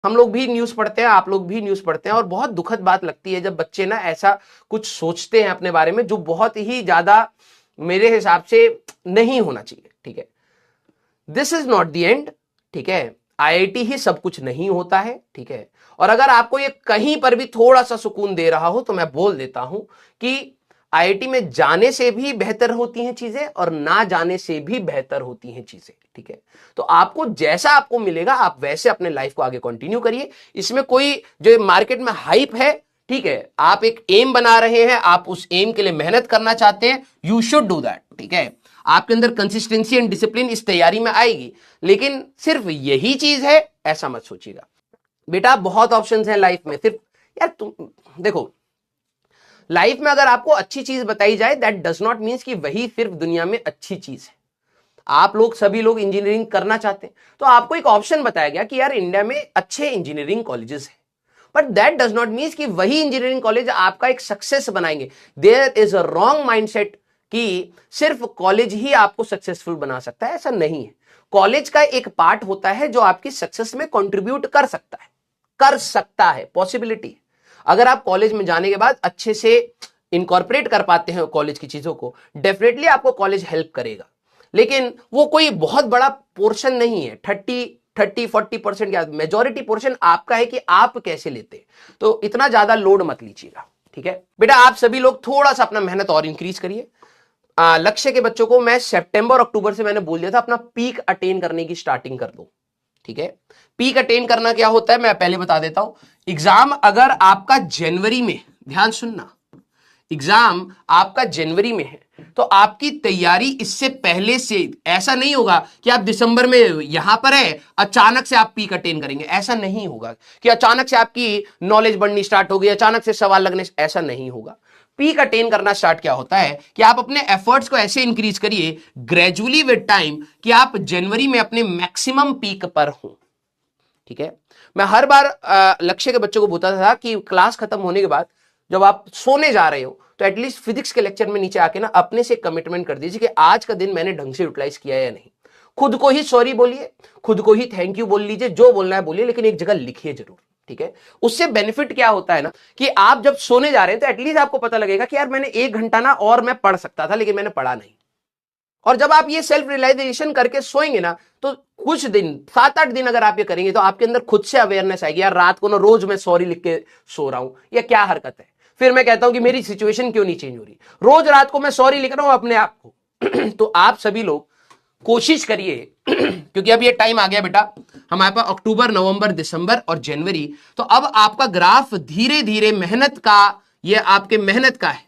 हम लोग भी न्यूज पढ़ते हैं, आप लोग भी न्यूज पढ़ते हैं, और बहुत दुखद बात लगती है जब बच्चे ना ऐसा कुछ सोचते हैं अपने बारे में जो बहुत ही ज्यादा मेरे हिसाब से नहीं होना चाहिए। ठीक है, this is not the end. ठीक है, आईआईटी ही सब कुछ नहीं होता है। ठीक है, और अगर आपको ये कहीं पर भी थोड़ा सा सुकून दे रहा हो तो मैं बोल देता हूं कि आईआईटी में जाने से भी बेहतर होती हैं चीजें और ना जाने से भी बेहतर होती हैं चीजें। ठीक है, तो आपको जैसा आपको मिलेगा आप वैसे अपने लाइफ को आगे कंटिन्यू करिए। इसमें कोई जो मार्केट में हाइप है, ठीक है, आप एक एम बना रहे हैं, आप उस एम के लिए मेहनत करना चाहते हैं, यू शुड डू दैट। ठीक है, आपके अंदर कंसिस्टेंसी एंड डिसिप्लिन इस तैयारी में आएगी, लेकिन सिर्फ यही चीज है ऐसा मत सोचिएगा। बेटा बहुत ऑप्शंस हैं लाइफ में, सिर्फ यार तुम देखो, लाइफ में अगर आपको अच्छी चीज बताई जाए दैट डज नॉट मीन्स कि वही सिर्फ दुनिया में अच्छी चीज है। आप लोग सभी लोग इंजीनियरिंग करना चाहते हैं तो आपको एक ऑप्शन बताया गया कि यार इंडिया में अच्छे इंजीनियरिंग कॉलेजेस हैं, but that does not means कि वही इंजीनियरिंग कॉलेज आपका एक सक्सेस बनाएंगे। There is a wrong mindset कि सिर्फ कॉलेज ही आपको सक्सेसफुल बना सकता है, ऐसा नहीं है। कॉलेज का एक पार्ट होता है जो आपकी सक्सेस में कंट्रीब्यूट कर सकता है, पॉसिबिलिटी। अगर आप कॉलेज में जाने के बाद अच्छे से इनकॉर्पोरेट कर पाते हैं कॉलेज की चीजों को, डेफिनेटली आपको कॉलेज हेल्प करेगा, लेकिन वो कोई बहुत बड़ा पोर्शन नहीं है। 30-40% या मेजॉरिटी पोर्शन आपका है कि आप कैसे लेते हैं, तो इतना ज्यादा लोड मत लीजिएगा। ठीक है बेटा, आप सभी लोग थोड़ा सा अपना मेहनत और इंक्रीज करिए। लक्ष्य के बच्चों को मैं सितंबर अक्टूबर से मैंने बोल दिया था अपना पीक अटेन करने की स्टार्टिंग कर दो। ठीक है, पीक अटेन करना क्या होता है मैं पहले बता देता हूं। एग्जाम अगर आपका जनवरी में, ध्यान सुनना, एग्जाम आपका जनवरी में है तो आपकी तैयारी इससे पहले से, ऐसा नहीं होगा कि आप दिसंबर में यहां पर है अचानक से आप पीक अटेन करेंगे, ऐसा नहीं होगा कि अचानक से आपकी नॉलेज बढ़नी स्टार्ट हो गई, अचानक से सवाल लगने, ऐसा नहीं होगा। पीक अटेन करना स्टार्ट क्या होता है कि आप अपने एफर्ट्स को ऐसे इंक्रीज करिए ग्रेजुअली विद टाइम कि आप जनवरी में अपने मैक्सिमम पीक पर हो। ठीक है, मैं हर बार लक्ष्य के बच्चों को बोलता था कि क्लास खत्म होने के बाद जब आप सोने जा रहे हो तो एटलीस्ट फिजिक्स के लेक्चर में नीचे आके ना अपने से कमिटमेंट कर दीजिए कि आज का दिन मैंने ढंग से यूटिलाइज किया या नहीं। खुद को ही सॉरी बोलिए, खुद को ही थैंक यू बोल लीजिए, जो बोलना है बोलिए, लेकिन एक जगह लिखिए जरूर। ठीक है, उससे बेनिफिट क्या होता है ना कि आप जब सोने जा रहे हैं तो एटलीस्ट आपको पता लगेगा कि यार मैंने 1 घंटा ना और मैं पढ़ सकता था लेकिन मैंने पढ़ा नहीं। और जब आप ये सेल्फ रियलाइजेशन करके सोएंगे ना तो कुछ दिन, 7-8 दिन अगर आप ये करेंगे तो आपके अंदर खुद से अवेयरनेस आएगी, यार रात को ना रोज मैं सॉरी लिख के सो रहा हूं, यह क्या हरकत है। फिर मैं कहता हूं कि मेरी सिचुएशन क्यों नहीं चेंज हो रही, रोज रात को मैं सॉरी लिख रहा हूं अपने आप को। तो आप सभी लोग कोशिश करिए क्योंकि अब ये टाइम आ गया बेटा हमारे पास अक्टूबर, नवंबर, दिसंबर और जनवरी, तो अब आपका ग्राफ धीरे धीरे मेहनत का, ये आपके मेहनत का है,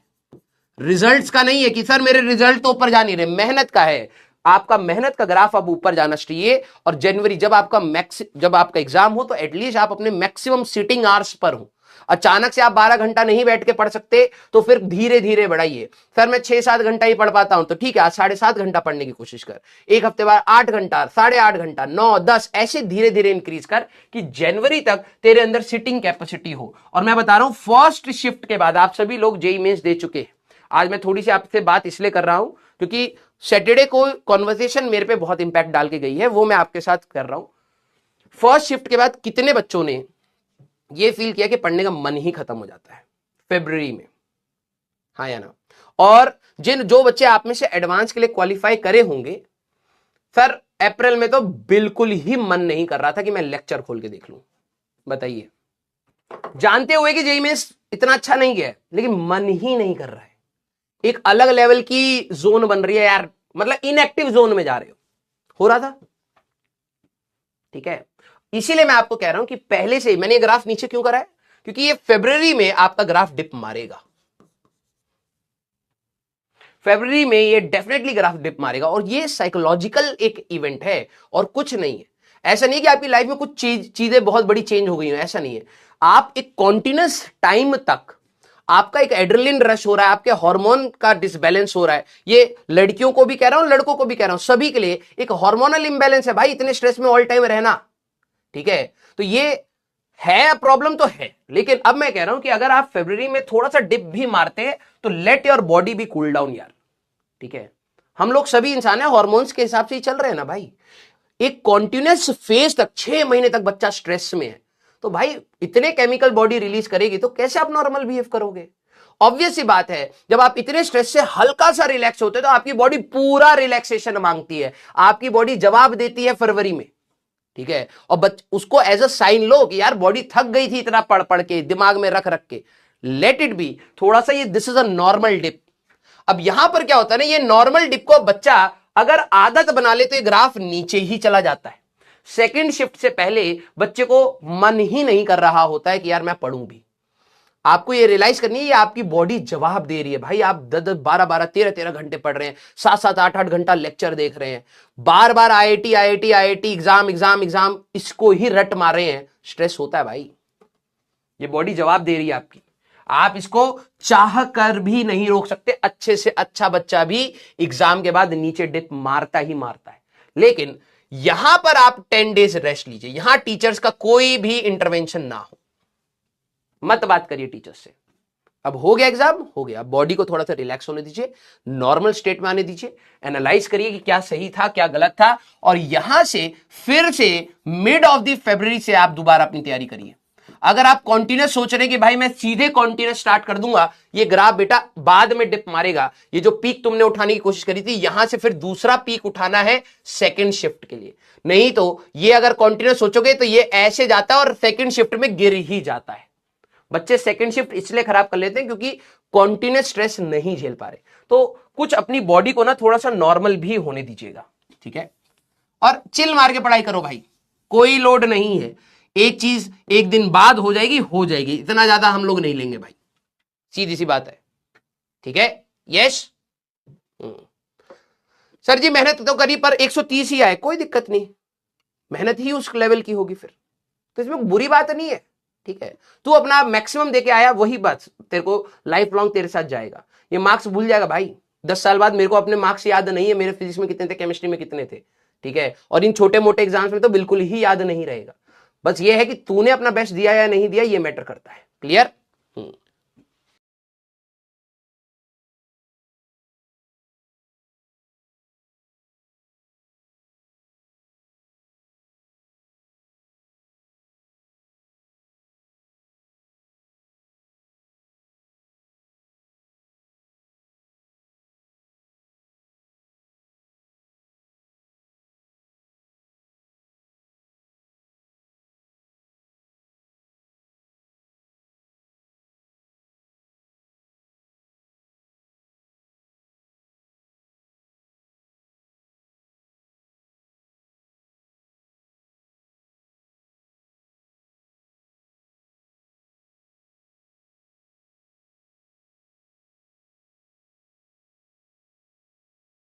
रिजल्ट्स का नहीं है कि सर मेरे रिजल्ट तो ऊपर जा नहीं रहे, मेहनत का है। आपका मेहनत का ग्राफ अब ऊपर जाना चाहिए और जनवरी जब आपका एग्जाम हो तो एटलीस्ट आप अपने मैक्सिमम सीटिंग आवर्स पर हो। अचानक से आप 12 घंटा नहीं बैठ के पढ़ सकते तो फिर धीरे धीरे बढ़ाइए। सर मैं 6-7 घंटा ही पढ़ पाता हूं तो ठीक है, आज 7.5 घंटा पढ़ने की कोशिश कर, एक हफ्ते बाद 8 घंटा, 8.5 घंटा, 9, 10, ऐसे धीरे धीरे इंक्रीज कर कि जनवरी तक तेरे अंदर सिटिंग कैपेसिटी हो। और मैं बता रहा हूं फर्स्ट शिफ्ट के बाद आप सभी लोग जेईई मेंस दे चुके हैं। आज मैं थोड़ी सी आपसे बात इसलिए कर रहा हूं क्योंकि सैटरडे को कॉन्वर्सेशन मेरे पे बहुत इंपैक्ट डाल के गई है, वो मैं आपके साथ कर रहा हूं। फर्स्ट शिफ्ट के बाद कितने बच्चों ने ये फील किया कि पढ़ने का मन ही खत्म हो जाता है फरवरी में, हाँ या ना? और जो बच्चे आप में से एडवांस के लिए क्वालिफाई करे होंगे, सर अप्रैल में तो बिल्कुल ही मन नहीं कर रहा था कि मैं लेक्चर खोल के देख लूं। बताइए, जानते हुए कि जेईई मेंस इतना अच्छा नहीं गया लेकिन मन ही नहीं कर रहा है, एक अलग लेवल की जोन बन रही है यार, मतलब इनएक्टिव जोन में जा रहे हो रहा था। ठीक है, इसीलिए मैं आपको कह रहा हूं कि पहले से ही मैंने ये ग्राफ नीचे क्यों करा है, क्योंकि ये फरवरी में आपका ग्राफ डिप मारेगा, फरवरी में ये डेफिनेटली ग्राफ डिप मारेगा। और ये साइकोलॉजिकल एक इवेंट है और कुछ नहीं है। ऐसा नहीं कि आपकी लाइफ में कुछ चीजें बहुत बड़ी चेंज हो गई हैं, ऐसा नहीं है। आप एक कॉन्टिन्यूस टाइम तक आपका एक एड्रेनलिन रश हो रहा है, आपके हार्मोन का डिसबैलेंस हो रहा है। ये लड़कियों को भी कह रहा हूं, लड़कों को भी कह रहा हूं, सभी के लिए एक हार्मोनल इंबैलेंस है भाई, इतने स्ट्रेस में ऑल टाइम रहना। ठीक है, तो ये है प्रॉब्लम तो है, लेकिन अब मैं कह रहा हूं कि अगर आप फरवरी में थोड़ा सा डिप भी मारते हैं तो let your body be cool down यार। ठीक है, हम लोग सभी इंसान हैं, हार्मोन्स के हिसाब से ही चल रहे हैं ना भाई। एक कॉन्टिन्यूस फेज तक 6 महीने तक बच्चा स्ट्रेस में है, तो भाई इतने केमिकल बॉडी रिलीज करेगी तो कैसे आप नॉर्मल बिहेव करोगे? ऑब्वियस सी बात है, जब आप इतने स्ट्रेस से हल्का सा रिलैक्स होते हो तो आपकी बॉडी पूरा रिलैक्सेशन मांगती है, आपकी बॉडी जवाब देती है फरवरी में, ठीक है। और उसको एज अ साइन लो कि यार बॉडी थक गई थी इतना पढ़ पढ़ के, दिमाग में रख रख के, लेट इट बी थोड़ा सा, ये this is a normal dip. अब यहां पर क्या होता है ना, ये नॉर्मल डिप को बच्चा अगर आदत बना ले तो ये ग्राफ नीचे ही चला जाता है। सेकंड शिफ्ट से पहले बच्चे को मन ही नहीं कर रहा होता है कि यार मैं पढ़ूं भी। आपको ये रियलाइज करनी है, ये आपकी बॉडी जवाब दे रही है। भाई आप 10-10, 12-12, 13-13 घंटे पढ़ रहे हैं, 7-7, 8-8 घंटा लेक्चर देख रहे हैं, बार बार IIT IIT IIT exam exam exam, इसको ही रट मार रहे हैं, स्ट्रेस होता है भाई। ये बॉडी जवाब दे रही है आपकी, आप इसको चाह कर भी नहीं रोक सकते। अच्छे से अच्छा बच्चा भी एग्जाम के बाद नीचे डिप मारता ही मारता है। लेकिन यहां पर आप 10 डेज रेस्ट लीजिए, यहां टीचर्स का कोई भी इंटरवेंशन ना हो, मत बात करिए टीचर्स से। अब हो गया एग्जाम, हो गया, बॉडी को थोड़ा सा रिलैक्स होने दीजिए, नॉर्मल स्टेट में आने दीजिए, एनालाइज करिए कि क्या सही था क्या गलत था, और यहां से फिर से मिड ऑफ द फरवरी से आप दोबारा अपनी तैयारी करिए। अगर आप कॉन्टिन्यूस सोच रहे हैं कि भाई मैं सीधे कॉन्टिन्यूस स्टार्ट कर दूंगा, ये ग्राफ बेटा बाद में डिप मारेगा। ये जो पीक तुमने उठाने की कोशिश करी थी, यहां से फिर दूसरा पीक उठाना है सेकंड शिफ्ट के लिए, नहीं तो ये अगर कॉन्टिन्यूस सोचोगे तो ये ऐसे जाता है और सेकंड शिफ्ट में गिर ही जाता है। बच्चे सेकंड शिफ्ट इसलिए खराब कर लेते हैं क्योंकि कॉन्टिन्यूस स्ट्रेस नहीं झेल पा रहे। तो कुछ अपनी बॉडी को ना थोड़ा सा नॉर्मल भी होने दीजिएगा, ठीक है। और चिल मार के पढ़ाई करो भाई, कोई लोड नहीं है, एक चीज एक दिन बाद हो जाएगी, हो जाएगी, इतना ज्यादा हम लोग नहीं लेंगे भाई, सीधी सी बात है, ठीक है। यस सर जी, मेहनत तो करी पर 130 ही आए, कोई दिक्कत नहीं, मेहनत ही उस लेवल की होगी फिर, तो इसमें बुरी बात नहीं है, ठीक है। तू अपना मैक्सिमम देके आया, वही बात तेरे को लाइफ लॉन्ग तेरे साथ जाएगा। ये मार्क्स भूल जाएगा भाई, 10 साल बाद मेरे को अपने मार्क्स याद नहीं है, मेरे फिजिक्स में कितने थे, केमिस्ट्री में कितने थे, ठीक है। और इन छोटे मोटे एग्जाम्स में तो बिल्कुल ही याद नहीं रहेगा। बस ये है कि तूने अपना बेस्ट दिया या नहीं दिया, ये मैटर करता है। क्लियर?